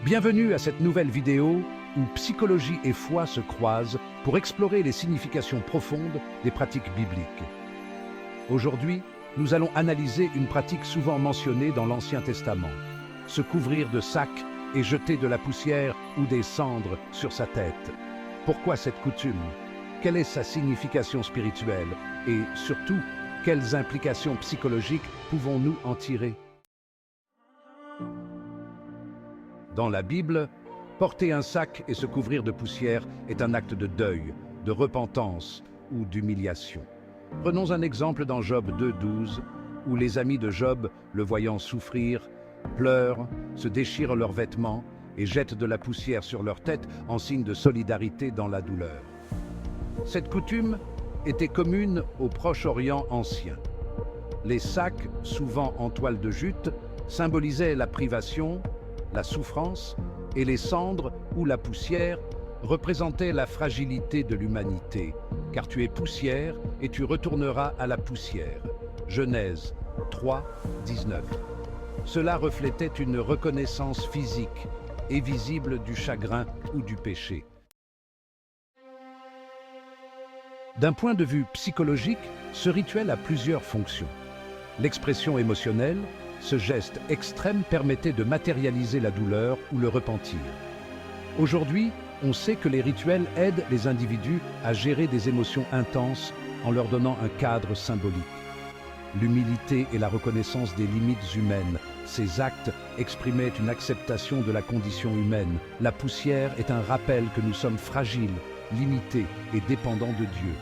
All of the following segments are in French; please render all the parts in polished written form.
Bienvenue à cette nouvelle vidéo où psychologie et foi se croisent pour explorer les significations profondes des pratiques bibliques. Aujourd'hui, nous allons analyser une pratique souvent mentionnée dans l'Ancien Testament, se couvrir de sacs et jeter de la poussière ou des cendres sur sa tête. Pourquoi cette coutume? Quelle est sa signification spirituelle? Et surtout, quelles implications psychologiques pouvons-nous en tirer? Dans la Bible, porter un sac et se couvrir de poussière est un acte de deuil, de repentance ou d'humiliation. Prenons un exemple dans Job 2:12, où les amis de Job, le voyant souffrir, pleurent, se déchirent leurs vêtements et jettent de la poussière sur leur tête en signe de solidarité dans la douleur. Cette coutume était commune au Proche-Orient ancien. Les sacs, souvent en toile de jute, symbolisaient la privation, la souffrance, et les cendres ou la poussière représentaient la fragilité de l'humanité, car tu es poussière et tu retourneras à la poussière. Genèse 3:19. Cela reflétait une reconnaissance physique et visible du chagrin ou du péché. D'un point de vue psychologique, ce rituel a plusieurs fonctions. L'expression émotionnelle, ce geste extrême permettait de matérialiser la douleur ou le repentir. Aujourd'hui, on sait que les rituels aident les individus à gérer des émotions intenses en leur donnant un cadre symbolique. L'humilité et la reconnaissance des limites humaines, ces actes exprimaient une acceptation de la condition humaine. La poussière est un rappel que nous sommes fragiles, limités et dépendants de Dieu.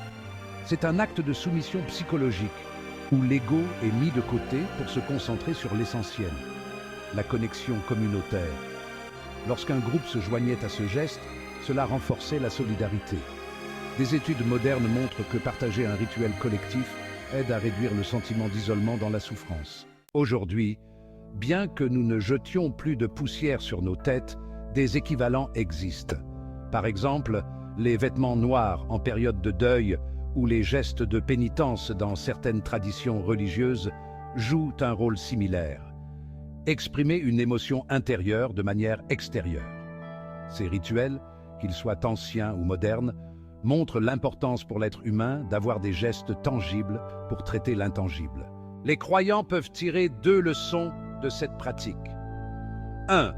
C'est un acte de soumission psychologique, où l'ego est mis de côté pour se concentrer sur l'essentiel, la connexion communautaire. Lorsqu'un groupe se joignait à ce geste, cela renforçait la solidarité. Des études modernes montrent que partager un rituel collectif aide à réduire le sentiment d'isolement dans la souffrance. Aujourd'hui, bien que nous ne jetions plus de poussière sur nos têtes, des équivalents existent. Par exemple, les vêtements noirs en période de deuil ou les gestes de pénitence dans certaines traditions religieuses jouent un rôle similaire. Exprimer une émotion intérieure de manière extérieure. Ces rituels, qu'ils soient anciens ou modernes, montrent l'importance pour l'être humain d'avoir des gestes tangibles pour traiter l'intangible. Les croyants peuvent tirer deux leçons de cette pratique. 1.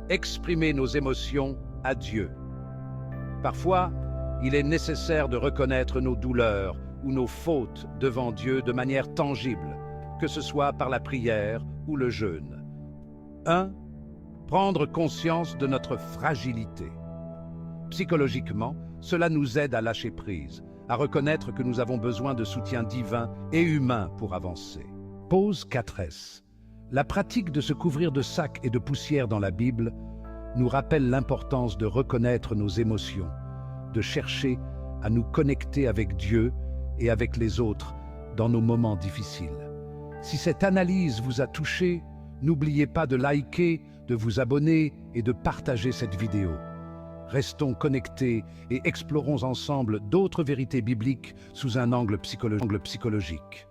Exprimer nos émotions à Dieu. Parfois, il est nécessaire de reconnaître nos douleurs ou nos fautes devant Dieu de manière tangible, que ce soit par la prière ou le jeûne. 1. Prendre conscience de notre fragilité. Psychologiquement, cela nous aide à lâcher prise, à reconnaître que nous avons besoin de soutien divin et humain pour avancer. Pause 4S. La pratique de se couvrir de sacs et de poussière dans la Bible nous rappelle l'importance de reconnaître nos émotions, de chercher à nous connecter avec Dieu et avec les autres dans nos moments difficiles. Si cette analyse vous a touché, n'oubliez pas de liker, de vous abonner et de partager cette vidéo. Restons connectés et explorons ensemble d'autres vérités bibliques sous un angle psychologique.